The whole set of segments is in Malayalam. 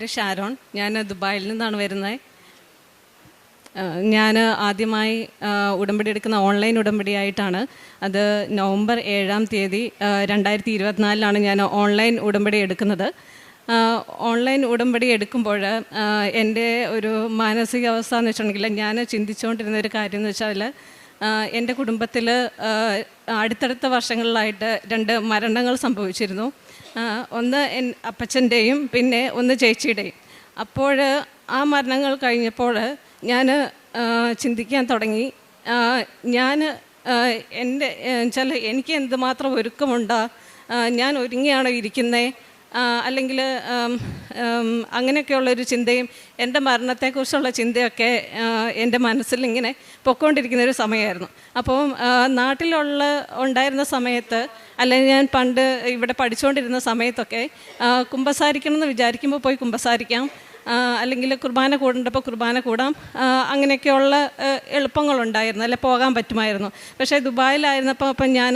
പേര് ഷാരോൺ. ഞാൻ ദുബായിൽ നിന്നാണ് വരുന്നത്. ഞാൻ ആദ്യമായി ഉടമ്പടി എടുക്കുന്ന ഓൺലൈൻ ഉടമ്പടിയായിട്ടാണ്. അത് നവംബർ 7-ാം തീയതി 2024 ഞാൻ ഓൺലൈൻ ഉടമ്പടി എടുക്കുന്നത്. ഓൺലൈൻ ഉടമ്പടി എടുക്കുമ്പോൾ എൻ്റെ ഒരു മാനസികാവസ്ഥ എന്ന് വെച്ചിട്ടുണ്ടെങ്കിൽ, ഞാൻ ചിന്തിച്ചുകൊണ്ടിരുന്ന ഒരു കാര്യം എന്ന് വെച്ചാൽ, എൻ്റെ കുടുംബത്തിൽ അടുത്തടുത്ത വർഷങ്ങളിലായിട്ട് 2 മരണങ്ങൾ സംഭവിച്ചിരുന്നു. ഒന്ന് അപ്പച്ചൻ്റെയും പിന്നെ ഒന്ന് ചേച്ചിയുടെയും. അപ്പോൾ ആ മരണങ്ങൾ കഴിഞ്ഞപ്പോൾ ഞാൻ ചിന്തിക്കാൻ തുടങ്ങി, എൻ്റെ വെച്ചാൽ എനിക്ക് എന്തുമാത്രം ഒരുക്കമുണ്ടോ, ഞാൻ ഒരുങ്ങിയാണോ ഇരിക്കുന്നത്, അല്ലെങ്കിൽ അങ്ങനെയൊക്കെയുള്ളൊരു ചിന്തയും എൻ്റെ മരണത്തെക്കുറിച്ചുള്ള ചിന്തയൊക്കെ എൻ്റെ മനസ്സിലിങ്ങനെ പൊയ്ക്കൊണ്ടിരിക്കുന്നൊരു സമയമായിരുന്നു. അപ്പോൾ ഉണ്ടായിരുന്ന സമയത്ത്, അല്ലെങ്കിൽ ഞാൻ പണ്ട് ഇവിടെ പഠിച്ചുകൊണ്ടിരുന്ന സമയത്തൊക്കെ കുമ്പസാരിക്കണമെന്ന് വിചാരിക്കുമ്പോൾ പോയി കുമ്പസാരിക്കാം, അല്ലെങ്കിൽ കുർബാന കൂടേണ്ടപ്പോൾ കുർബാന കൂടാം, അങ്ങനെയൊക്കെയുള്ള എളുപ്പങ്ങളുണ്ടായിരുന്നു, അല്ലെ പോകാൻ പറ്റുമായിരുന്നു. പക്ഷേ ദുബായിലായിരുന്നപ്പോൾ ഞാൻ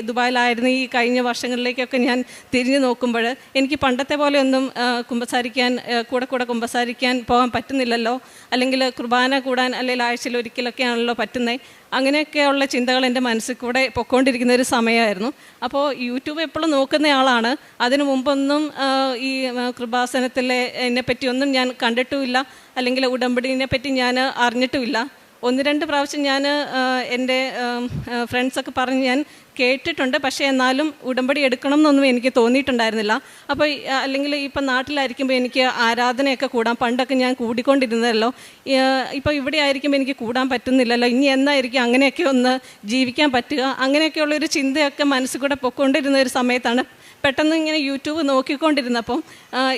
ദുബായിലായിരുന്ന ഈ കഴിഞ്ഞ വർഷങ്ങളിലേക്കൊക്കെ ഞാൻ തിരിഞ്ഞു നോക്കുമ്പോൾ എനിക്ക് പണ്ടത്തെ പോലെ ഒന്നും കുമ്പസാരിക്കാൻ കൂടെ കുമ്പസാരിക്കാൻ പോകാൻ പറ്റുന്നില്ലല്ലോ, അല്ലെങ്കിൽ കുർബാന കൂടാൻ അല്ലെങ്കിൽ ആഴ്ചയിൽ ഒരിക്കലൊക്കെ ആണല്ലോ പറ്റുന്നത്. അങ്ങനെയൊക്കെയുള്ള ചിന്തകൾ എൻ്റെ മനസ്സിൽ കൂടെ പൊയ്ക്കൊണ്ടിരിക്കുന്ന ഒരു സമയമായിരുന്നു. അപ്പോൾ യൂട്യൂബ് എപ്പോഴും നോക്കുന്ന ആളാണ്. അതിനു മുമ്പൊന്നും ഈ കൃപാസനത്തിലെ എന്നെപ്പറ്റിയൊന്നും ഞാൻ കണ്ടിട്ടുമില്ല, അല്ലെങ്കിൽ ഉടമ്പടിനെ പറ്റി ഞാൻ അറിഞ്ഞിട്ടുമില്ല. 1-2 പ്രാവശ്യം ഞാൻ എൻ്റെ ഫ്രണ്ട്സൊക്കെ പറഞ്ഞ് ഞാൻ കേട്ടിട്ടുണ്ട്. പക്ഷേ എന്നാലും ഉടമ്പടി എടുക്കണം എന്നൊന്നും എനിക്ക് തോന്നിയിട്ടുണ്ടായിരുന്നില്ല. അപ്പോൾ അല്ലെങ്കിൽ ഇപ്പം നാട്ടിലായിരിക്കുമ്പോൾ എനിക്ക് ആരാധനയൊക്കെ കൂടാം, പണ്ടൊക്കെ ഞാൻ കൂടിക്കൊണ്ടിരുന്നല്ലോ. ഇപ്പോൾ ഇവിടെ ആയിരിക്കുമ്പോൾ എനിക്ക് കൂടാൻ പറ്റുന്നില്ലല്ലോ, ഇനി എന്നായിരിക്കും അങ്ങനെയൊക്കെ ഒന്ന് ജീവിക്കാൻ പറ്റുക, അങ്ങനെയൊക്കെയുള്ളൊരു ചിന്തയൊക്കെ മനസ്സിൽ കൂടെ പൊയ്ക്കൊണ്ടിരുന്ന ഒരു സമയത്താണ് പെട്ടെന്ന് ഇങ്ങനെ യൂട്യൂബ് നോക്കിക്കൊണ്ടിരുന്നപ്പം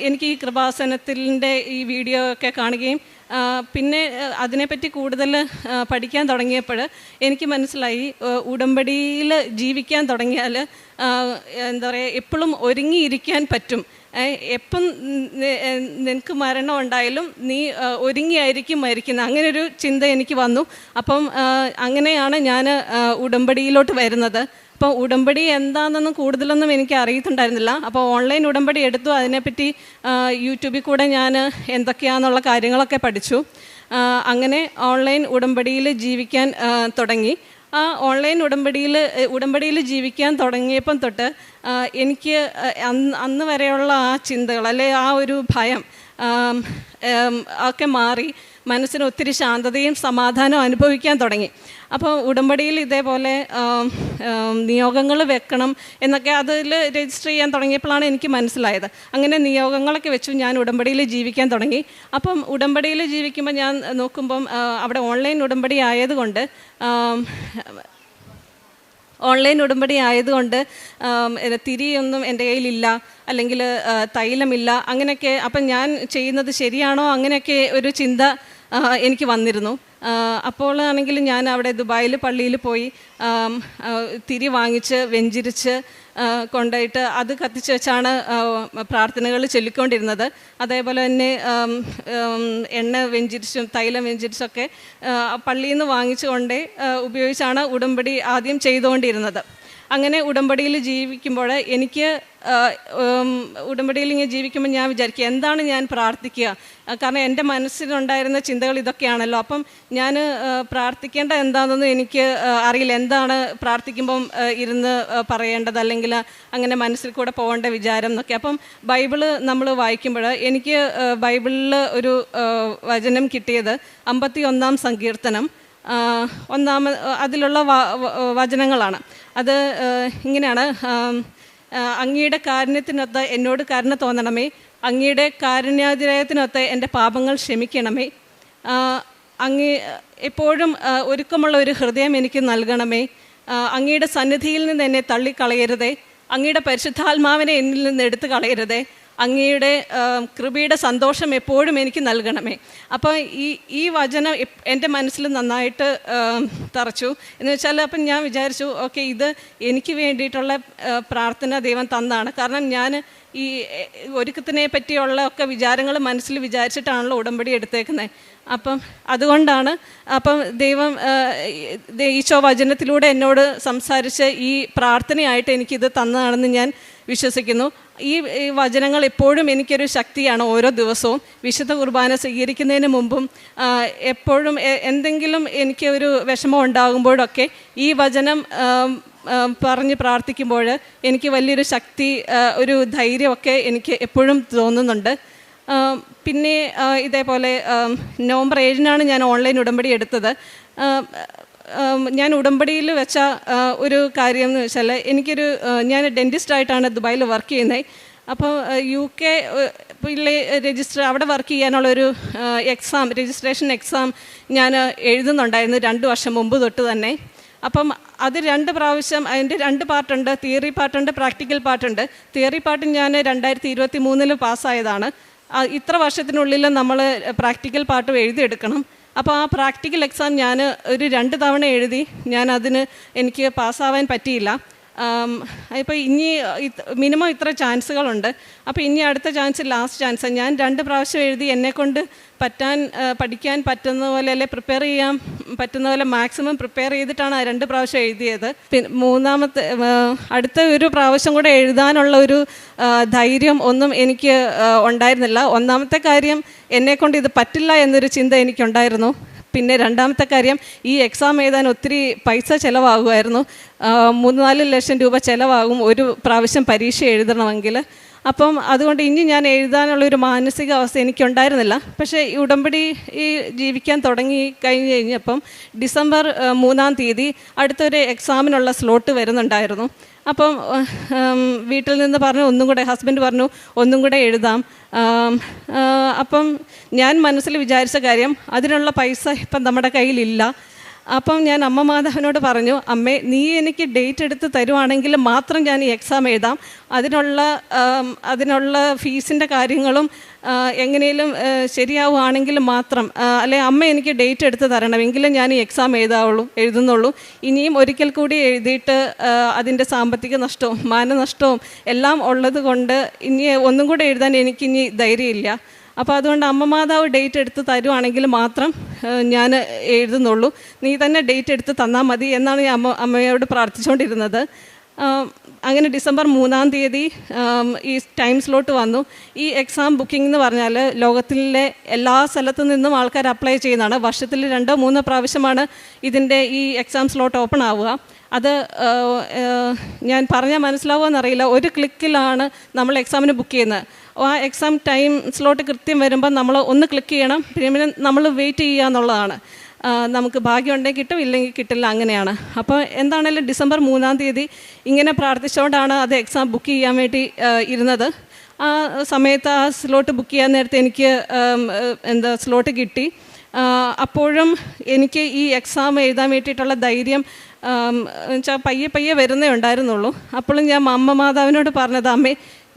എനിക്ക് ഈ കൃപാസനത്തിൻ്റെ ഈ വീഡിയോ ഒക്കെ കാണുകയും പിന്നെ അതിനെപ്പറ്റി കൂടുതൽ പഠിക്കാൻ തുടങ്ങിയപ്പോൾ എനിക്ക് മനസ്സിലായി, ഉടമ്പടിയിൽ ജീവിക്കാൻ തുടങ്ങിയാൽ എന്താ പറയുക, എപ്പോഴും ഒരുങ്ങിയിരിക്കാൻ പറ്റും. എപ്പം നിനക്ക് മരണം ഉണ്ടായാലും നീ ഒരുങ്ങിയായിരിക്കും മരിക്കുന്നത്, അങ്ങനൊരു ചിന്ത എനിക്ക് വന്നു. അപ്പം അങ്ങനെയാണ് ഞാൻ ഉടമ്പടിയിലോട്ട് വരുന്നത്. അപ്പോൾ ഉടമ്പടി എന്താണെന്നൊന്നും കൂടുതലൊന്നും എനിക്ക് അറിയത്തുണ്ടായിരുന്നില്ല. അപ്പോൾ ഓൺലൈൻ ഉടമ്പടി എടുത്തു. അതിനെപ്പറ്റി യൂട്യൂബിൽ കൂടെ ഞാൻ എന്തൊക്കെയാണെന്നുള്ള കാര്യങ്ങളൊക്കെ പഠിച്ചു. അങ്ങനെ ഓൺലൈൻ ഉടമ്പടിയിൽ ജീവിക്കാൻ തുടങ്ങി. ആ ഓൺലൈൻ ഉടമ്പടിയിൽ ജീവിക്കാൻ തുടങ്ങിയപ്പം തൊട്ട് എനിക്ക് അന്ന് വരെയുള്ള ആ ചിന്തകൾ, അല്ലെ ആ ഒരു ഭയം ഒക്കെ മാറി മനസ്സിന് ഒത്തിരി ശാന്തതയും സമാധാനവും അനുഭവിക്കാൻ തുടങ്ങി. അപ്പോൾ ഉടമ്പടിയിൽ ഇതേപോലെ നിയോഗങ്ങൾ വെക്കണം എന്നൊക്കെ അതിൽ രജിസ്റ്റർ ചെയ്യാൻ തുടങ്ങിയപ്പോഴാണ് എനിക്ക് മനസ്സിലായത്. അങ്ങനെ നിയോഗങ്ങളൊക്കെ വെച്ചു ഞാൻ ഉടമ്പടിയിൽ ജീവിക്കാൻ തുടങ്ങി. അപ്പം ഉടമ്പടിയിൽ ജീവിക്കുമ്പോൾ ഞാൻ നോക്കുമ്പം അവിടെ ഓൺലൈൻ ഉടമ്പടി ആയതുകൊണ്ട് തിരിയൊന്നും എൻ്റെ കയ്യിലില്ല, അല്ലെങ്കിൽ തൈലമില്ല, അങ്ങനെയൊക്കെ. അപ്പം ഞാൻ ചെയ്യുന്നത് ശരിയാണോ, അങ്ങനെയൊക്കെ ഒരു ചിന്ത എനിക്ക് വന്നിരുന്നു. അപ്പോൾ ആണെങ്കിൽ ഞാൻ അവിടെ ദുബായിൽ പള്ളിയിൽ പോയി തിരി വാങ്ങിച്ച് വെഞ്ചിരിച്ച് കൊണ്ടുപോയിട്ട് അത് കത്തിച്ച് വെച്ചാണ് പ്രാർത്ഥനകൾ ചൊല്ലിക്കൊണ്ടിരുന്നത്. അതേപോലെ തന്നെ എണ്ണ വെഞ്ചിരിച്ചും തൈലം വെഞ്ചിരിച്ചൊക്കെ പള്ളിയിൽ നിന്ന് വാങ്ങിച്ചു കൊണ്ടേ ഉപയോഗിച്ചാണ് ഉടമ്പടി ആദ്യം ചെയ്തുകൊണ്ടിരുന്നത്. അങ്ങനെ ഉടമ്പടിയിൽ ജീവിക്കുമ്പോൾ എനിക്ക് ഉടമ്പടിയിൽ ഇങ്ങനെ ജീവിക്കുമ്പോൾ ഞാൻ വിചാരിക്കുക, എന്താണ് ഞാൻ പ്രാർത്ഥിക്കുക? കാരണം എൻ്റെ മനസ്സിലുണ്ടായിരുന്ന ചിന്തകൾ ഇതൊക്കെയാണല്ലോ. അപ്പം ഞാൻ പ്രാർത്ഥിക്കേണ്ട എന്താണെന്നൊന്നും എനിക്ക് അറിയില്ല. എന്താണ് പ്രാർത്ഥിക്കുമ്പം ഇരുന്ന് പറയേണ്ടത്, അല്ലെങ്കിൽ അങ്ങനെ മനസ്സിൽ കൂടെ പോകേണ്ട വിചാരം എന്നൊക്കെ. അപ്പം ബൈബിള് നമ്മൾ വായിക്കുമ്പോൾ എനിക്ക് ബൈബിളിൽ ഒരു വചനം കിട്ടിയത് 51-ാം സങ്കീർത്തനം അതിലുള്ള വചനങ്ങളാണ്. അത് ഇങ്ങനെയാണ്: അങ്ങയുടെ കാരുണ്യത്തിനൊത്ത് എന്നോട് കരുണ തോന്നണമേ, അങ്ങയുടെ കാരുണ്യാതിരയത്തിനൊത്ത് എൻ്റെ പാപങ്ങൾ ക്ഷമിക്കണമേ, അങ്ങ് എപ്പോഴും ഒരുക്കമുള്ള ഒരു ഹൃദയം എനിക്ക് നൽകണമേ, അങ്ങയുടെ സന്നിധിയിൽ നിന്ന് എന്നെ തള്ളിക്കളയരുതേ, അങ്ങയുടെ പരിശുദ്ധാത്മാവിനെ എന്നിൽ നിന്ന് എടുത്തു കളയരുതേ, അങ്ങയുടെ കൃപയുടെ സന്തോഷം എപ്പോഴും എനിക്ക് നൽകണമേ. അപ്പോൾ ഈ വചനം എൻ്റെ മനസ്സിൽ നന്നായിട്ട് തറച്ചു. എന്ന് വെച്ചാൽ അപ്പം ഞാൻ വിചാരിച്ചു, ഓക്കെ, ഇത് എനിക്ക് വേണ്ടിയിട്ടുള്ള പ്രാർത്ഥന ദൈവം തന്നാണ്. കാരണം ഞാൻ ഈ ഒരുക്കത്തിനെ പറ്റിയുള്ള ഒക്കെ വിചാരങ്ങൾ മനസ്സിൽ വിചാരിച്ചിട്ടാണല്ലോ ഉടമ്പടി എടുത്തേക്കുന്നത്. അപ്പം അതുകൊണ്ടാണ് ദൈവം ഈശോ വചനത്തിലൂടെ എന്നോട് സംസാരിച്ച് ഈ പ്രാർത്ഥനയായിട്ട് എനിക്കിത് തന്നതാണെന്ന് ഞാൻ വിശ്വസിക്കുന്നു. ഈ വചനങ്ങൾ എപ്പോഴും എനിക്കൊരു ശക്തിയാണ്. ഓരോ ദിവസവും വിശുദ്ധ കുർബാന സ്വീകരിക്കുന്നതിന് മുമ്പും എപ്പോഴും എന്തെങ്കിലും എനിക്ക് ഒരു വിഷമം ഉണ്ടാകുമ്പോഴൊക്കെ ഈ വചനം പറഞ്ഞ് പ്രാർത്ഥിക്കുമ്പോൾ എനിക്ക് വലിയൊരു ശക്തി, ഒരു ധൈര്യമൊക്കെ എനിക്ക് എപ്പോഴും തോന്നുന്നുണ്ട്. പിന്നെ ഇതേപോലെ നവംബർ 7-നാണ് ഞാൻ ഓൺലൈൻ ഉടമ്പടി എടുത്തത്. ഞാൻ ഉടമ്പടിയിൽ വെച്ച ഒരു കാര്യം എന്ന് വെച്ചാൽ ഞാൻ ഡെൻറ്റിസ്റ്റായിട്ടാണ് ദുബായിൽ വർക്ക് ചെയ്യുന്നത്. അപ്പോൾ UK അവിടെ വർക്ക് ചെയ്യാനുള്ളൊരു രജിസ്ട്രേഷൻ എക്സാം ഞാൻ എഴുതുന്നുണ്ടായിരുന്നു 2 വർഷം മുമ്പ് തൊട്ട് തന്നെ. അപ്പം അത് 2 പ്രാവശ്യം, അതിൻ്റെ 2 പാർട്ടുണ്ട്. തിയറി പാർട്ടുണ്ട്, പ്രാക്ടിക്കൽ പാർട്ടുണ്ട്. തിയറി പാർട്ട് ഞാൻ 2023 പാസ്സായതാണ്. ഇത്ര വർഷത്തിനുള്ളിൽ നമ്മൾ പ്രാക്ടിക്കൽ പാർട്ട് എഴുതിയെടുക്കണം. അപ്പോൾ ആ പ്രാക്ടിക്കൽ എക്സാം ഞാൻ ഒരു 2 തവണ എഴുതി. എനിക്ക് പാസ്സാവാൻ പറ്റിയില്ല. ഇപ്പോൾ ഇനി മിനിമം ഇത്ര ചാൻസുകളുണ്ട്. അപ്പോൾ ഇനി അടുത്ത ചാൻസ് ലാസ്റ്റ് ചാൻസാണ്. ഞാൻ 2 പ്രാവശ്യം എഴുതി. എന്നെക്കൊണ്ട് പഠിക്കാൻ പറ്റുന്ന പോലെ, അല്ലെ പ്രിപ്പയർ ചെയ്യാൻ പറ്റുന്ന പോലെ മാക്സിമം പ്രിപ്പയർ ചെയ്തിട്ടാണ് ആ 2 പ്രാവശ്യം എഴുതിയത്. പിന്നെ അടുത്ത ഒരു പ്രാവശ്യം കൂടെ എഴുതാനുള്ള ഒരു ധൈര്യം ഒന്നും എനിക്ക് ഉണ്ടായിരുന്നില്ല. ഒന്നാമത്തെ കാര്യം, എന്നെക്കൊണ്ട് ഇത് പറ്റില്ല എന്നൊരു ചിന്ത എനിക്കുണ്ടായിരുന്നു. പിന്നെ രണ്ടാമത്തെ കാര്യം, ഈ എക്സാം എഴുതാൻ ഒത്തിരി പൈസ ചിലവാകുമായിരുന്നു. 3-4 ലക്ഷം രൂപ ചിലവാകും ഒരു പ്രാവശ്യം പരീക്ഷ എഴുതണമെങ്കിൽ. അപ്പം അതുകൊണ്ട് ഇനി ഞാൻ എഴുതാനുള്ളൊരു മാനസികാവസ്ഥ എനിക്കുണ്ടായിരുന്നില്ല. പക്ഷേ ഈ ഉടമ്പടി ജീവിക്കാൻ കഴിഞ്ഞപ്പം ഡിസംബർ 3-ാം തീയതി അടുത്തൊരു എക്സാമിനുള്ള സ്ലോട്ട് വരുന്നുണ്ടായിരുന്നു. അപ്പം വീട്ടിൽ നിന്ന് ഹസ്ബൻഡ് പറഞ്ഞു ഒന്നും കൂടെ എഴുതാം. അപ്പം ഞാൻ മനസ്സിൽ വിചാരിച്ച കാര്യം, അതിനുള്ള പൈസ ഇപ്പം നമ്മുടെ കയ്യിലില്ല. അപ്പം ഞാൻ അമ്മ മാതാവിനോട് പറഞ്ഞു, അമ്മേ, നീ എനിക്ക് ഡേറ്റ് എടുത്ത് തരുവാണെങ്കിൽ മാത്രം ഞാൻ ഈ എക്സാം എഴുതാം. അതിനുള്ള ഫീസിൻ്റെ കാര്യങ്ങളും എങ്ങനെയും ശരിയാവുകയാണെങ്കിൽ മാത്രം, അല്ലെ അമ്മ എനിക്ക് ഡേറ്റ് എടുത്ത് തരണം, എങ്കിലും ഞാൻ ഈ എക്സാം എഴുതുന്നുള്ളൂ. ഇനിയും ഒരിക്കൽ കൂടി എഴുതിയിട്ട് അതിൻ്റെ സാമ്പത്തിക നഷ്ടവും മാനനഷ്ടവും എല്ലാം ഉള്ളത് കൊണ്ട് ഇനി ഒന്നും കൂടെ എഴുതാൻ എനിക്കിനി ധൈര്യമില്ല. അപ്പോൾ അതുകൊണ്ട് അമ്മ മാതാവ് ഡേറ്റ് എടുത്ത് തരുവാണെങ്കിൽ മാത്രം ഞാൻ എഴുതുന്നുള്ളൂ. നീ തന്നെ ഡേറ്റ് എടുത്ത് തന്നാൽ മതി എന്നാണ് ഞാൻ അമ്മയോട് പ്രാർത്ഥിച്ചുകൊണ്ടിരുന്നത്. അങ്ങനെ ഡിസംബർ 3-ാം തീയതി ഈ ടൈം സ്ലോട്ട് വന്നു. ഈ എക്സാം ബുക്കിംഗ് എന്ന് പറഞ്ഞാൽ ലോകത്തിലെ എല്ലാ സ്ഥലത്തു നിന്നും ആൾക്കാർ അപ്ലൈ ചെയ്യുന്നതാണ്. വർഷത്തിൽ 2-3 പ്രാവശ്യമാണ് ഇതിൻ്റെ ഈ എക്സാം സ്ലോട്ട് ഓപ്പൺ ആവുക. അത് ഞാൻ പറഞ്ഞാൽ മനസ്സിലാവുമെന്നറിയില്ല. ഒരു ക്ലിക്കിലാണ് നമ്മൾ എക്സാമിന് ബുക്ക് ചെയ്യുന്നത്. ആ എക്സാം ടൈം സ്ലോട്ട് കൃത്യം വരുമ്പോൾ നമ്മൾ ഒന്ന് ക്ലിക്ക് ചെയ്യണം, പിന്നെ നമ്മൾ വെയിറ്റ് ചെയ്യുക എന്നുള്ളതാണ്. നമുക്ക് ഭാഗ്യമുണ്ടെങ്കിൽ കിട്ടും, ഇല്ലെങ്കിൽ കിട്ടില്ല, അങ്ങനെയാണ്. അപ്പോൾ എന്താണേലും ഡിസംബർ 3-ാം തീയതി ഇങ്ങനെ പ്രാർത്ഥിച്ചുകൊണ്ടാണ് അത് എക്സാം ബുക്ക് ചെയ്യാൻ വേണ്ടി ഇരുന്നത്. ആ സമയത്ത് ആ സ്ലോട്ട് ബുക്ക് ചെയ്യാൻ നേരത്തെ എനിക്ക് സ്ലോട്ട് കിട്ടി. അപ്പോഴും എനിക്ക് ഈ എക്സാം എഴുതാൻ വേണ്ടിയിട്ടുള്ള ധൈര്യം വെച്ചാൽ പയ്യെ വരുന്നേ ഉണ്ടായിരുന്നുള്ളൂ. അപ്പോഴും ഞാൻ അമ്മ മാതാവിനോട് പറഞ്ഞത്, അമ്മേ,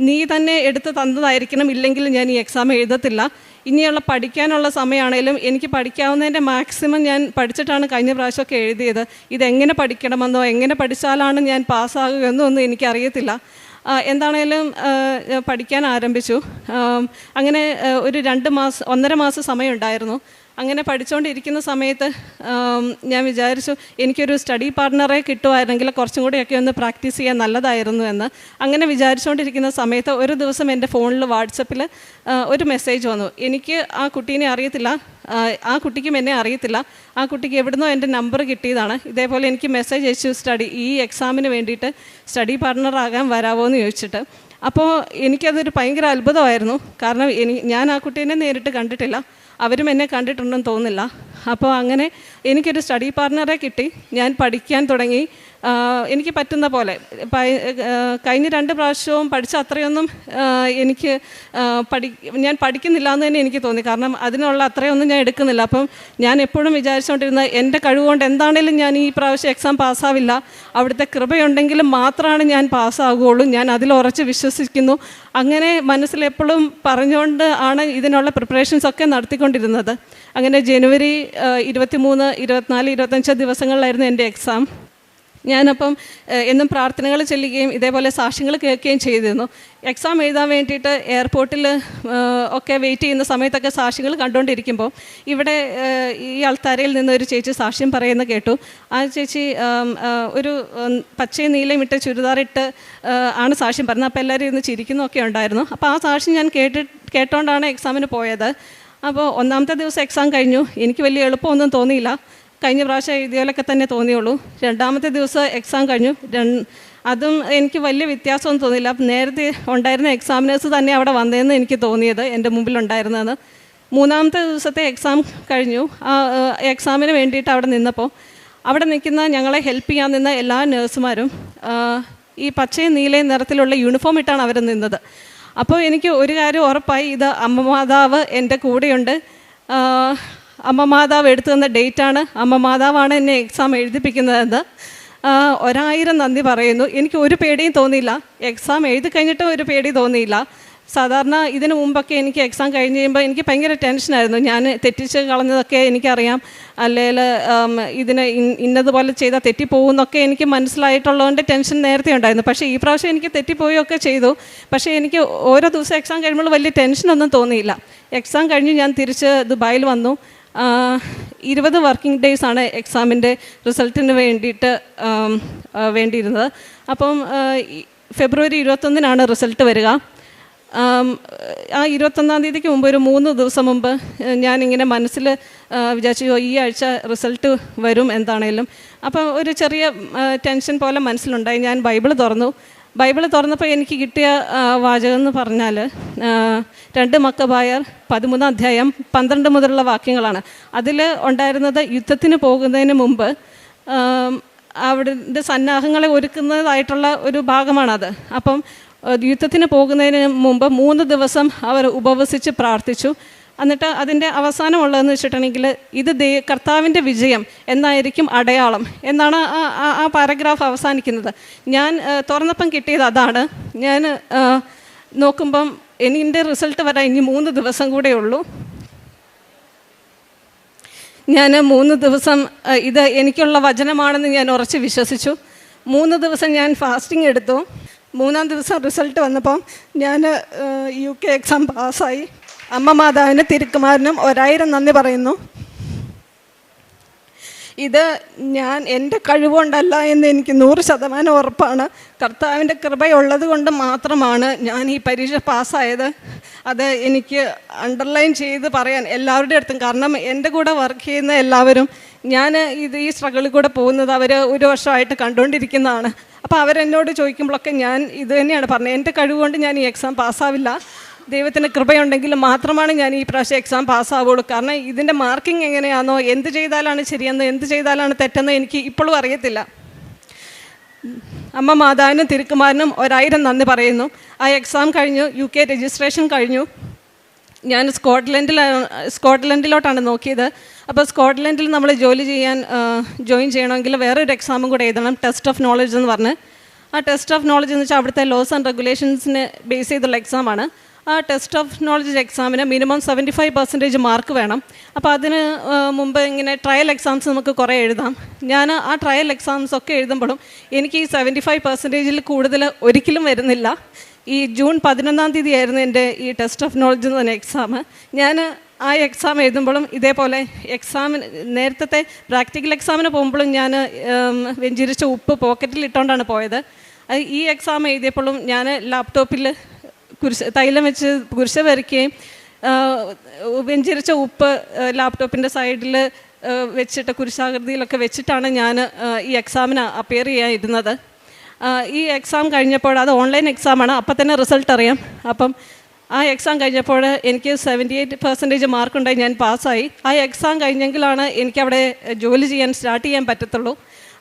നീ തന്നെ എടുത്ത് തന്നതായിരിക്കണം, ഇല്ലെങ്കിൽ ഞാൻ ഈ എക്സാം എഴുതത്തില്ല. ഇനിയുള്ള പഠിക്കാനുള്ള സമയമാണേലും എനിക്ക് പഠിക്കാവുന്നതിൻ്റെ മാക്സിമം ഞാൻ പഠിച്ചിട്ടാണ് കഴിഞ്ഞ പ്രാവശ്യമൊക്കെ എഴുതിയത്. ഇതെങ്ങനെ പഠിക്കണമെന്നോ എങ്ങനെ പഠിച്ചാലാണ് ഞാൻ പാസ്സാകുകയെന്നോ ഒന്നും എനിക്കറിയത്തില്ല. എന്താണേലും പഠിക്കാൻ ആരംഭിച്ചു. അങ്ങനെ ഒരു 1.5 മാസം സമയമുണ്ടായിരുന്നു. അങ്ങനെ പഠിച്ചുകൊണ്ടിരിക്കുന്ന സമയത്ത് ഞാൻ വിചാരിച്ചു, എനിക്കൊരു സ്റ്റഡി പാർട്ട്ണറെ കിട്ടുമായിരുന്നെങ്കിൽ കുറച്ചും കൂടിയൊക്കെ ഒന്ന് പ്രാക്ടീസ് ചെയ്യാൻ നല്ലതായിരുന്നു എന്ന്. അങ്ങനെ വിചാരിച്ചുകൊണ്ടിരിക്കുന്ന സമയത്ത് ഒരു ദിവസം എൻ്റെ ഫോണിൽ വാട്സപ്പിൽ ഒരു മെസ്സേജ് വന്നു. എനിക്ക് ആ കുട്ടീനെ അറിയത്തില്ല, ആ കുട്ടിക്കും എന്നെ അറിയത്തില്ല. ആ കുട്ടിക്ക് എവിടുന്നോ എൻ്റെ നമ്പർ കിട്ടിയതാണ്. ഇതേപോലെ എനിക്ക് മെസ്സേജ് അയച്ചു, ഈ എക്സാമിന് വേണ്ടിയിട്ട് സ്റ്റഡി പാർട്ട്ണറാകാൻ വരാമോ എന്ന് ചോദിച്ചിട്ട്. അപ്പോൾ എനിക്കതൊരു ഭയങ്കര അത്ഭുതമായിരുന്നു. കാരണം ഞാൻ ആ കുട്ടീനെ നേരിട്ട് കണ്ടിട്ടില്ല, അവരും എന്നെ കണ്ടിട്ടുണ്ടെന്ന് തോന്നുന്നില്ല. അപ്പോൾ അങ്ങനെ എനിക്കൊരു സ്റ്റഡി പാർട്ട്ണറെ കിട്ടി. ഞാൻ പഠിക്കാൻ തുടങ്ങി. എനിക്ക് പറ്റുന്ന പോലെ കഴിഞ്ഞ 2 പ്രാവശ്യവും പഠിച്ച അത്രയൊന്നും എനിക്ക് ഞാൻ പഠിക്കുന്നില്ല എന്ന് തന്നെ എനിക്ക് തോന്നി. കാരണം അതിനുള്ള അത്രയൊന്നും ഞാൻ എടുക്കുന്നില്ല. അപ്പം ഞാൻ എപ്പോഴും വിചാരിച്ചുകൊണ്ടിരുന്ന, എൻ്റെ കഴിവുകൊണ്ട് എന്താണേലും ഞാൻ ഈ പ്രാവശ്യം എക്സാം പാസ്സാവില്ല, അവിടുത്തെ കൃപയുണ്ടെങ്കിലും മാത്രമാണ് ഞാൻ പാസ്സാകുകയുള്ളൂ, ഞാൻ അതിൽ ഉറച്ച് വിശ്വസിക്കുന്നു. അങ്ങനെ മനസ്സിലെപ്പോഴും പറഞ്ഞുകൊണ്ട് ആണ് ഇതിനുള്ള പ്രിപ്പറേഷൻസൊക്കെ നടത്തിക്കൊണ്ടിരുന്നത്. അങ്ങനെ ജനുവരി 23, 24, 25 ദിവസങ്ങളിലായിരുന്നു എൻ്റെ എക്സാം. ഞാനപ്പം എന്നും പ്രാർത്ഥനകൾ ചെല്ലുകയും ഇതേപോലെ സാക്ഷ്യങ്ങൾ കേൾക്കുകയും ചെയ്തിരുന്നു. എക്സാം എഴുതാൻ വേണ്ടിയിട്ട് എയർപോർട്ടിൽ ഒക്കെ വെയിറ്റ് ചെയ്യുന്ന സമയത്തൊക്കെ സാക്ഷ്യങ്ങൾ കണ്ടുകൊണ്ടിരിക്കുമ്പോൾ ഇവിടെ ഈ ആൾത്താരയിൽ നിന്ന് ഒരു ചേച്ചി സാക്ഷ്യം പറയുന്നത് കേട്ടു. ആ ചേച്ചി ഒരു പച്ചയും നീലയും ഇട്ട് ചുരിദാറിട്ട് ആണ് സാക്ഷ്യം പറഞ്ഞത്. അപ്പോൾ എല്ലാവരും ഇന്ന് ചിരിക്കുന്നൊക്കെ ഉണ്ടായിരുന്നു. അപ്പോൾ ആ സാക്ഷ്യം ഞാൻ കേട്ടോണ്ടാണ് എക്സാമിന് പോയത്. അപ്പോൾ ഒന്നാമത്തെ ദിവസം എക്സാം കഴിഞ്ഞു. എനിക്ക് വലിയ എളുപ്പമൊന്നും തോന്നിയില്ല. കഴിഞ്ഞ പ്രാവശ്യം എഴുതിയാലൊക്കെ തന്നെ തോന്നിയുള്ളൂ. രണ്ടാമത്തെ ദിവസം എക്സാം കഴിഞ്ഞു. അതും എനിക്ക് വലിയ വ്യത്യാസമൊന്നും തോന്നിയില്ല. നേരത്തെ ഉണ്ടായിരുന്ന എക്സാമിനേഴ്സ് തന്നെ അവിടെ വന്നതെന്ന് എനിക്ക് തോന്നിയത്, എൻ്റെ മുമ്പിലുണ്ടായിരുന്നതെന്ന്. മൂന്നാമത്തെ ദിവസത്തെ എക്സാം കഴിഞ്ഞു. ആ എക്സാമിന് വേണ്ടിയിട്ട് അവിടെ നിന്നപ്പോൾ അവിടെ നിൽക്കുന്ന ഞങ്ങളെ ഹെൽപ്പ് ചെയ്യാൻ നിന്ന എല്ലാ നേഴ്സുമാരും ഈ പച്ചയും നീലയും നിറത്തിലുള്ള യൂണിഫോം ഇട്ടാണ് അവർ നിന്നത്. അപ്പോൾ എനിക്ക് ഒരു കാര്യം ഉറപ്പായി, ഇത് അമ്മ മാതാവ് എൻ്റെ കൂടെയുണ്ട്. അമ്മ മാതാവ് എടുത്തു തന്ന ഡേറ്റാണ്, അമ്മ മാതാവാണ് എന്നെ എക്സാം എഴുതിപ്പിക്കുന്നതെന്ന് 1000 നന്ദി പറയുന്നു. എനിക്ക് ഒരു പേടിയും തോന്നിയില്ല. എക്സാം എഴുതി കഴിഞ്ഞിട്ടും ഒരു പേടി തോന്നിയില്ല. സാധാരണ ഇതിനു മുമ്പൊക്കെ എനിക്ക് എക്സാം കഴിഞ്ഞ് കഴിയുമ്പോൾ എനിക്ക് ഭയങ്കര ടെൻഷനായിരുന്നു. ഞാൻ തെറ്റിച്ച് കളഞ്ഞതൊക്കെ എനിക്കറിയാം, അല്ലെങ്കിൽ ഇന്നതുപോലെ ചെയ്താൽ തെറ്റിപ്പോകുമെന്നൊക്കെ എനിക്ക് മനസ്സിലായിട്ടുള്ളതുകൊണ്ട് ടെൻഷൻ നേരത്തെ ഉണ്ടായിരുന്നു. പക്ഷേ ഈ പ്രാവശ്യം എനിക്ക് തെറ്റിപ്പോയൊക്കെ ചെയ്തു. പക്ഷേ എനിക്ക് ഓരോ ദിവസം എക്സാം കഴിയുമ്പോൾ വലിയ ടെൻഷനൊന്നും തോന്നിയില്ല. എക്സാം കഴിഞ്ഞ് ഞാൻ തിരിച്ച് ദുബായിൽ വന്നു. 20 വർക്കിംഗ് ഡേയ്സാണ് എക്സാമിൻ്റെ റിസൾട്ടിന് വേണ്ടിയിരുന്നത്. അപ്പം ഫെബ്രുവരി 21-നാണ് റിസൾട്ട് വരിക. ആ 21-ാം തീയതിക്ക് മുമ്പ് ഒരു 3 ദിവസം മുമ്പ് ഞാനിങ്ങനെ മനസ്സിൽ വിചാരിച്ചു ഈ ആഴ്ച റിസൾട്ട് വരും എന്താണേലും. അപ്പം ഒരു ചെറിയ ടെൻഷൻ പോലെ മനസ്സിലുണ്ടായി. ഞാൻ ബൈബിൾ തുറന്നപ്പോൾ എനിക്ക് കിട്ടിയ വാചകം എന്ന് പറഞ്ഞാൽ 2 മക്കബായർ 13-ാം അധ്യായം 12 മുതലുള്ള വാക്യങ്ങളാണ്. അതിൽ ഉണ്ടായിരുന്നത് യുദ്ധത്തിന് പോകുന്നതിന് മുമ്പ് അവിടുത്തെ സന്നാഹങ്ങളെ ഒരുക്കുന്നതായിട്ടുള്ള ഒരു ഭാഗമാണത്. അപ്പം യുദ്ധത്തിന് പോകുന്നതിന് മുമ്പ് 3 ദിവസം അവർ ഉപവസിച്ച് പ്രാർത്ഥിച്ചു. എന്നിട്ട് അതിൻ്റെ അവസാനമുള്ളതെന്ന് വെച്ചിട്ടുണ്ടെങ്കിൽ ഇത് കർത്താവിൻ്റെ വിജയം എന്നായിരിക്കും അടയാളം എന്നാണ് ആ പാരഗ്രാഫ് അവസാനിക്കുന്നത്. ഞാൻ തുറന്നപ്പം കിട്ടിയത് അതാണ്. ഞാൻ നോക്കുമ്പം എൻ്റെ റിസൾട്ട് വരാൻ ഇനി 3 ദിവസം കൂടെ ഉള്ളൂ. ഞാൻ 3 ദിവസം ഇത് എനിക്കുള്ള വചനമാണെന്ന് ഞാൻ ഉറച്ച് വിശ്വസിച്ചു. 3 ദിവസം ഞാൻ ഫാസ്റ്റിംഗ് എടുത്തു. 3-ാം ദിവസം റിസൾട്ട് വന്നപ്പം ഞാൻ UK എക്സാം പാസ്സായി. അമ്മ മാതാവിന് തിരുക്കുമാരനും 1000 നന്ദി പറയുന്നു. ഇത് ഞാൻ എൻ്റെ കഴിവുകൊണ്ടല്ല എന്ന് എനിക്ക് 100% ഉറപ്പാണ്. കർത്താവിൻ്റെ കൃപയുള്ളത് കൊണ്ട് മാത്രമാണ് ഞാൻ ഈ പരീക്ഷ പാസ്സായത്. അത് എനിക്ക് അണ്ടർലൈൻ ചെയ്ത് പറയാൻ എല്ലാവരുടെ അടുത്തും, കാരണം എൻ്റെ കൂടെ വർക്ക് ചെയ്യുന്ന എല്ലാവരും ഞാൻ ഈ സ്ട്രഗിളിൽ കൂടെ പോകുന്നത് അവർ 1 വർഷമായിട്ട് കണ്ടുകൊണ്ടിരിക്കുന്നതാണ്. അപ്പോൾ അവരെന്നോട് ചോദിക്കുമ്പോഴൊക്കെ ഞാൻ ഇത് തന്നെയാണ് പറഞ്ഞത്, എൻ്റെ കഴിവുകൊണ്ട് ഞാൻ ഈ എക്സാം പാസ്സാവില്ല, ദൈവത്തിൻ്റെ കൃപയുണ്ടെങ്കിൽ മാത്രമാണ് ഞാൻ ഈ പ്രാവശ്യം എക്സാം പാസ്സാവുള്ളൂ. കാരണം ഇതിൻ്റെ മാർക്കിംഗ് എങ്ങനെയാണോ, എന്ത് ചെയ്താലാണ് ശരിയെന്ന് എന്ത് ചെയ്താലാണ് തെറ്റെന്ന് എനിക്ക് ഇപ്പോഴും അറിയത്തില്ല. അമ്മ മാതാവിനും തിരുക്കുമാരനും 1000 നന്ദി പറയുന്നു. ആ എക്സാം കഴിഞ്ഞു. UK രജിസ്ട്രേഷൻ കഴിഞ്ഞു. ഞാൻ സ്കോട്ട്ലൻഡിലോട്ടാണ് നോക്കിയത്. അപ്പോൾ സ്കോട്ട്ലൻഡിൽ നമ്മൾ ജോയിൻ ചെയ്യണമെങ്കിൽ വേറൊരു എക്സാമും കൂടെ എഴുതണം, ടെസ്റ്റ് ഓഫ് നോളജ് എന്ന് പറഞ്ഞ്. ആ ടെസ്റ്റ് ഓഫ് നോളജ് എന്ന് വെച്ചാൽ അവിടുത്തെ ലോസ് ആൻഡ് റെഗുലേഷൻസിനെ ബേസ് ചെയ്തുള്ള എക്സാമാണ്. ആ ടെസ്റ്റ് ഓഫ് നോളജ് എക്സാമിന് മിനിമം 75% മാർക്ക് വേണം. അപ്പോൾ അതിന് മുമ്പ് ഇങ്ങനെ ട്രയൽ എക്സാംസ് നമുക്ക് കുറേ എഴുതാം. ഞാൻ ആ ട്രയൽ എക്സാംസ് ഒക്കെ എഴുതുമ്പോഴും എനിക്ക് ഈ 75% കൂടുതൽ ഒരിക്കലും വരുന്നില്ല. ഈ ജൂൺ 11-ാം തീയതി ആയിരുന്നു എൻ്റെ ഈ ടെസ്റ്റ് ഓഫ് നോളജ് എന്ന് പറഞ്ഞ എക്സാം. ഞാൻ ആ എക്സാം എഴുതുമ്പോഴും ഇതേപോലെ നേരത്തെ പ്രാക്ടിക്കൽ എക്സാമിന് പോകുമ്പോഴും ഞാൻ വെഞ്ചിരിച്ച ഉപ്പ് പോക്കറ്റിൽ ഇട്ടുകൊണ്ടാണ് പോയത്. ഈ എക്സാം എഴുതിയപ്പോഴും ഞാൻ ലാപ്ടോപ്പിൽ തൈലം വെച്ച് കുരിശ വരയ്ക്കുകയും വെഞ്ചിരിച്ച ഉപ്പ് ലാപ്ടോപ്പിൻ്റെ സൈഡിൽ വെച്ചിട്ട് കുരിശാകൃതിയിലൊക്കെ വെച്ചിട്ടാണ് ഞാൻ ഈ എക്സാമിന് അപ്പിയർ ചെയ്യാനിരുന്നത്. ഈ എക്സാം കഴിഞ്ഞപ്പോൾ, അത് ഓൺലൈൻ എക്സാമാണ്, അപ്പം തന്നെ റിസൾട്ട് അറിയാം. അപ്പം ആ എക്സാം കഴിഞ്ഞപ്പോൾ എനിക്ക് 78% മാർക്കുണ്ടായി, ഞാൻ പാസ്സായി. ആ എക്സാം കഴിഞ്ഞെങ്കിലാണ് എനിക്കവിടെ ജോലി സ്റ്റാർട്ട് ചെയ്യാൻ പറ്റത്തുള്ളൂ.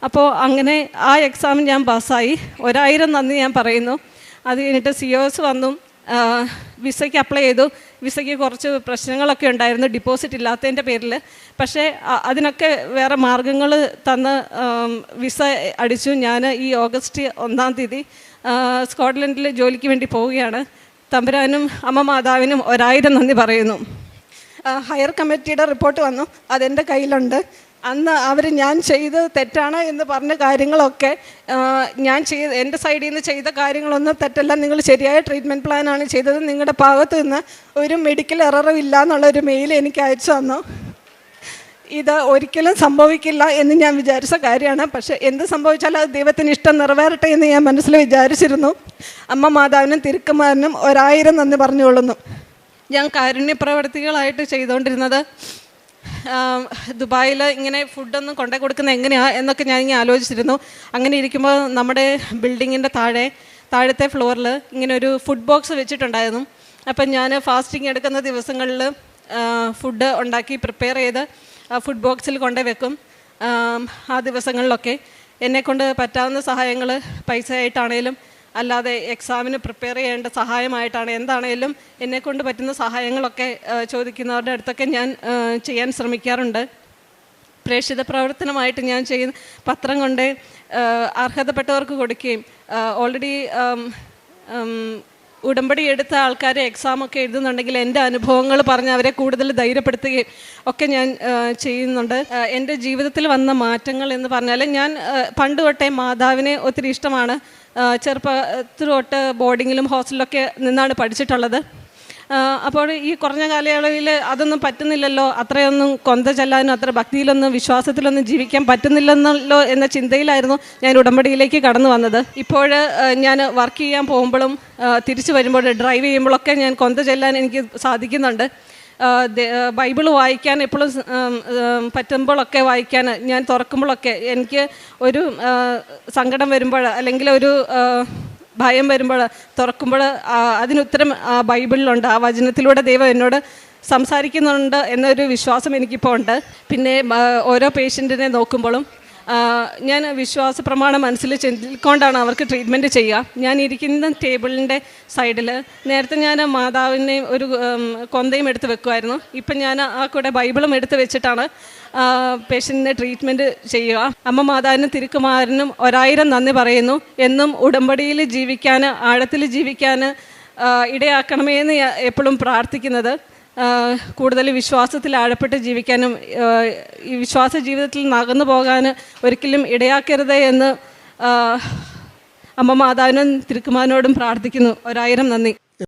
അപ്പോൾ അങ്ങനെ ആ എക്സാം ഞാൻ പാസ്സായി. 1000 നന്ദി ഞാൻ പറയുന്നു. അത് കഴിഞ്ഞിട്ട് COS വന്നു, വിസയ്ക്ക് അപ്ലൈ ചെയ്തു. വിസയ്ക്ക് കുറച്ച് പ്രശ്നങ്ങളൊക്കെ ഉണ്ടായിരുന്നു ഡിപ്പോസിറ്റ് ഇല്ലാത്തതിൻ്റെ പേരിൽ. പക്ഷേ അതിനൊക്കെ വേറെ മാർഗങ്ങൾ തന്ന് വിസ അടിച്ചു. ഞാൻ ഈ ഓഗസ്റ്റ് 1-ാം തീയതി സ്കോട്ട്ലൻഡിൽ ജോലിക്ക് വേണ്ടി പോവുകയാണ്. തമ്പുരാനും അമ്മ മാതാവിനും 1000 നന്ദി പറയുന്നു. ഹയർ കമ്മിറ്റിയുടെ റിപ്പോർട്ട് വന്നു, അതെൻ്റെ കയ്യിലുണ്ട്. അന്ന് അവർ ഞാൻ ചെയ്തത് തെറ്റാണ് എന്ന് പറഞ്ഞ കാര്യങ്ങളൊക്കെ ഞാൻ എൻ്റെ സൈഡിൽ നിന്ന് ചെയ്ത കാര്യങ്ങളൊന്നും തെറ്റല്ല, നിങ്ങൾ ശരിയായ ട്രീറ്റ്മെൻറ്റ് പ്ലാനാണ് ചെയ്തത്, നിങ്ങളുടെ ഭാഗത്ത് നിന്ന് ഒരു മെഡിക്കൽ എററും ഇല്ല എന്നുള്ളൊരു മെയിൽ എനിക്ക് അയച്ചു തന്നു. ഇത് ഒരിക്കലും സംഭവിക്കില്ല എന്ന് ഞാൻ വിചാരിച്ച കാര്യമാണ്. പക്ഷേ എന്ത് സംഭവിച്ചാലും അത് ദൈവത്തിന് ഇഷ്ടം നിറവേറട്ടെ എന്ന് ഞാൻ മനസ്സിൽ വിചാരിച്ചിരുന്നു. അമ്മ മാതാവിനും തിരുക്കുമാരനും 1000 നന്ദി പറഞ്ഞുകൊള്ളുന്നു. ഞാൻ കാരുണ്യ പ്രവർത്തികളായിട്ട് ചെയ്തുകൊണ്ടിരുന്നത് ദുബായിൽ ഇങ്ങനെ ഫുഡൊന്നും കൊണ്ടു കൊടുക്കുന്നത് എങ്ങനെയാണ് എന്നൊക്കെ ഞാനിങ്ങനെ ആലോചിച്ചിരുന്നു. അങ്ങനെ ഇരിക്കുമ്പോൾ നമ്മുടെ ബിൽഡിങ്ങിൻ്റെ താഴത്തെ ഫ്ലോറിൽ ഇങ്ങനെ ഒരു ഫുഡ് ബോക്സ് വെച്ചിട്ടുണ്ടായിരുന്നു. അപ്പം ഞാൻ ഫാസ്റ്റിംഗ് എടുക്കുന്ന ദിവസങ്ങളിൽ ഫുഡ് ഉണ്ടാക്കി പ്രിപ്പയർ ചെയ്ത് ഫുഡ് ബോക്സിൽ കൊണ്ടു വെക്കും. ആ ദിവസങ്ങളിലൊക്കെ എന്നെക്കൊണ്ട് പറ്റാവുന്ന സഹായങ്ങൾ പൈസ ആയിട്ടാണേലും അല്ലാതെ എക്സാമിന് പ്രിപ്പയർ ചെയ്യേണ്ട സഹായമായിട്ടാണ് എന്താണേലും എന്നെക്കൊണ്ട് പറ്റുന്ന സഹായങ്ങളൊക്കെ ചോദിക്കുന്നവരുടെ അടുത്തൊക്കെ ഞാൻ ചെയ്യാൻ ശ്രമിക്കാറുണ്ട്. പ്രേക്ഷിത പ്രവർത്തനമായിട്ട് ഞാൻ ചെയ്യുന്ന പത്രം കൊണ്ട് അർഹതപ്പെട്ടവർക്ക് കൊടുക്കുകയും ഓൾറെഡി ഉടമ്പടി എടുത്ത ആൾക്കാർ എക്സാമൊക്കെ എഴുതുന്നുണ്ടെങ്കിൽ എൻ്റെ അനുഭവങ്ങൾ പറഞ്ഞ് അവരെ കൂടുതൽ ധൈര്യപ്പെടുത്തുകയും ഒക്കെ ഞാൻ ചെയ്യുന്നുണ്ട്. എൻ്റെ ജീവിതത്തിൽ വന്ന മാറ്റങ്ങൾ എന്ന് പറഞ്ഞാൽ ഞാൻ പണ്ട് തൊട്ടേ മാതാവിനെ ഒത്തിരി ഇഷ്ടമാണ്. ചെറുപ്പത്തിൽ തൊട്ട് ബോർഡിങ്ങിലും ഹോസ്റ്റലിലൊക്കെ നിന്നാണ് പഠിച്ചിട്ടുള്ളത്. അപ്പോൾ ഈ കുറഞ്ഞ കാലയളവിൽ അതൊന്നും പറ്റുന്നില്ലല്ലോ, അത്രയൊന്നും കൊന്ത ചെല്ലാനും അത്ര ഭക്തിയിലൊന്നും വിശ്വാസത്തിലൊന്നും ജീവിക്കാൻ പറ്റുന്നില്ലെന്നല്ലോ എന്ന ചിന്തയിലായിരുന്നു ഞാൻ ഉടമ്പടിയിലേക്ക് കടന്നു വന്നത്. ഇപ്പോൾ ഞാൻ വർക്ക് ചെയ്യാൻ പോകുമ്പോഴും തിരിച്ചു വരുമ്പോൾ ഡ്രൈവ് ചെയ്യുമ്പോഴൊക്കെ ഞാൻ കൊന്ത ചെല്ലാൻ എനിക്ക് സാധിക്കുന്നുണ്ട്. ബൈബിൾ വായിക്കാൻ എപ്പോഴും പറ്റുമ്പോഴൊക്കെ വായിക്കാൻ ഞാൻ തുറക്കുമ്പോഴൊക്കെ എനിക്ക് ഒരു സങ്കടം വരുമ്പോൾ അല്ലെങ്കിൽ ഒരു ഭയം വരുമ്പോൾ തുറക്കുമ്പോൾ അതിനുത്തരം ബൈബിളിലുണ്ട്. ആ വചനത്തിലൂടെ ദൈവം എന്നോട് സംസാരിക്കുന്നുണ്ട് എന്നൊരു വിശ്വാസം എനിക്കിപ്പോൾ ഉണ്ട്. പിന്നെ ഓരോ പേഷ്യൻറ്റിനെ നോക്കുമ്പോഴും ഞാൻ വിശ്വാസ പ്രമാണം മനസ്സിൽ ചിന്തിക്കൊണ്ടാണ് അവർക്ക് ട്രീറ്റ്മെൻറ്റ് ചെയ്യുക. ഞാൻ ഇരിക്കുന്ന ടേബിളിൻ്റെ സൈഡിൽ നേരത്തെ ഞാൻ മാതാവിനെ ഒരു കൊന്തയും എടുത്ത് വെക്കുമായിരുന്നു. ഇപ്പം ഞാൻ ആ കൂടെ ബൈബിളും എടുത്ത് വെച്ചിട്ടാണ് പേഷ്യൻറ്റിനെ ട്രീറ്റ്മെൻറ്റ് ചെയ്യുക. അമ്മ മാതാവിനും തിരുക്കുമാരനും 1000 നന്ദി പറയുന്നു. എന്നും ഉടമ്പടിയിൽ ജീവിക്കാൻ, ആഴത്തിൽ ജീവിക്കാൻ ഇടയാക്കണമേ എന്ന് എപ്പോഴും പ്രാർത്ഥിക്കുന്നത്. കൂടുതൽ വിശ്വാസത്തിൽ ആഴപ്പെട്ട് ജീവിക്കാനും ഈ വിശ്വാസ ജീവിതത്തിൽ നകന്നു പോകാൻ ഒരിക്കലും ഇടയാക്കരുത് എന്ന് അമ്മ മാതാവിനും തിരുക്കുമാരനോടും പ്രാർത്ഥിക്കുന്നു. 1000 നന്ദി.